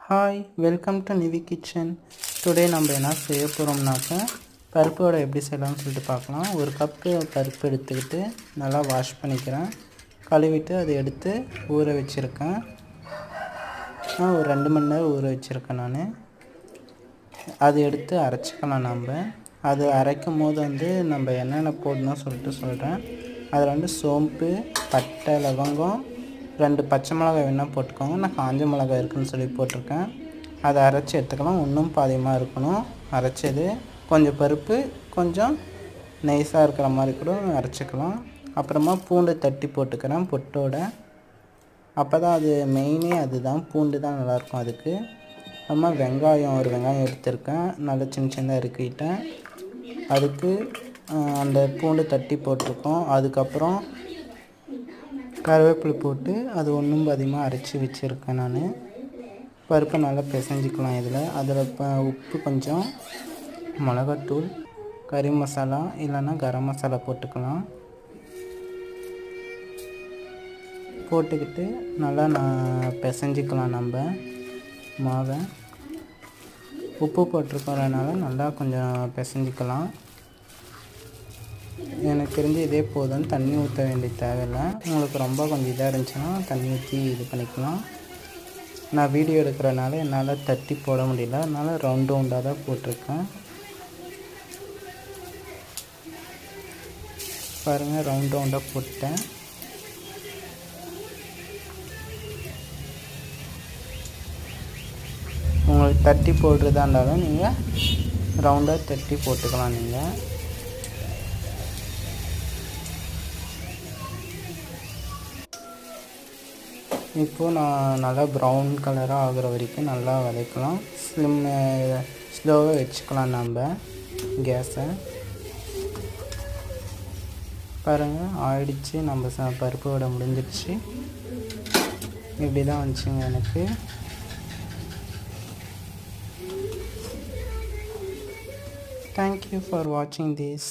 Hi, welcome to Nivi kitchen. Today நம்ம என்ன செய்ய போகிறோம்னாக்கா பருப்போட எப்படி செய்யலாம்னு சொல்லிட்டு பார்க்கலாம். ஒரு கப்பு பருப்பு எடுத்துக்கிட்டு நல்லா வாஷ் பண்ணிக்கிறேன். கழுவிட்டு அதை எடுத்து ஊற வச்சுருக்கேன். ஒரு 2 மணி நேரம் ஊற வச்சுருக்கேன் நான். அதை எடுத்து அரைச்சிக்கலாம். அது அரைக்கும் போது நம்ம என்னென்ன போடணும்னு சொல்லிட்டு சொல்கிறேன். அதில் சோம்பு, பட்டை, லவங்கம், 2 பச்சை மிளகாய் வேணால் போட்டுக்கோங்க. நான் காஞ்ச மிளகாய் இருக்குதுன்னு சொல்லி போட்டிருக்கேன். அதை அரைச்சி எடுத்துக்கலாம். இன்னும் பாதியமாக இருக்கணும் அரைச்சது. கொஞ்சம் பருப்பு, கொஞ்சம் நைஸாக இருக்கிற மாதிரி கூட அரைச்சிக்கலாம். அப்புறமா பூண்டு தட்டி போட்டுக்கிறேன் பொட்டோட. அப்போ தான் அது மெயினே அதுதான், பூண்டு தான் நல்லாயிருக்கும் அதுக்கு. அப்புறமா வெங்காயம், ஒரு வெங்காயம் எடுத்திருக்கேன், நல்லா சின்ன சின்னதாக இறுக்கிட்டேன். அதுக்கு அந்த பூண்டு தட்டி போட்டிருக்கோம். அதுக்கப்புறம் கருவேப்பிலை போட்டு அது ஒன்றும் அதிகமாக அரைச்சி வச்சுருக்கேன் நான். பருப்பை நல்லா பிசைஞ்சிக்கலாம். அதில் உப்பு கொஞ்சம், மிளகாத்தூள், கறி மசாலா இல்லைன்னா கரம் மசாலா போட்டுக்கலாம். போட்டுக்கிட்டு நல்லா பிசைஞ்சிக்கலாம் நம்ம மாவை. உப்பு போட்டிருக்கறனால நல்லா கொஞ்சம் பிசைஞ்சிக்கலாம். எனக்கு தெரிஞ்சு இதே போதும், தண்ணி ஊற்ற வேண்டிய தேவையில்லை. உங்களுக்கு ரொம்ப கொஞ்சம் இதாக இருந்துச்சுன்னா தண்ணி ஊற்றி இது பண்ணிக்கலாம். நான் வீடியோ எடுக்கிறனால என்னால் தட்டி போட முடியல, அதனால் ரவுண்டாக தான் போட்டிருக்கேன். பாருங்கள், ரவுண்டாக போட்டேன். உங்களுக்கு தட்டி போடுறதா இருந்தாலும் நீங்கள் ரவுண்டாக தட்டி போட்டுக்கலாம். நீங்கள் இப்போது நான் நல்லா ப்ரௌன் கலராக ஆகிற வரைக்கும் நல்லா வதக்கலாம். ஸ்லோவாக வச்சுக்கலாம் நம்ம கேஸை. பாருங்கள், ஆயிடுச்சு. நம்ம பருப்பு வடை முடிஞ்சிடுச்சு. இப்படி தான் வந்துச்சுங்க எனக்கு. Thank you for watching this.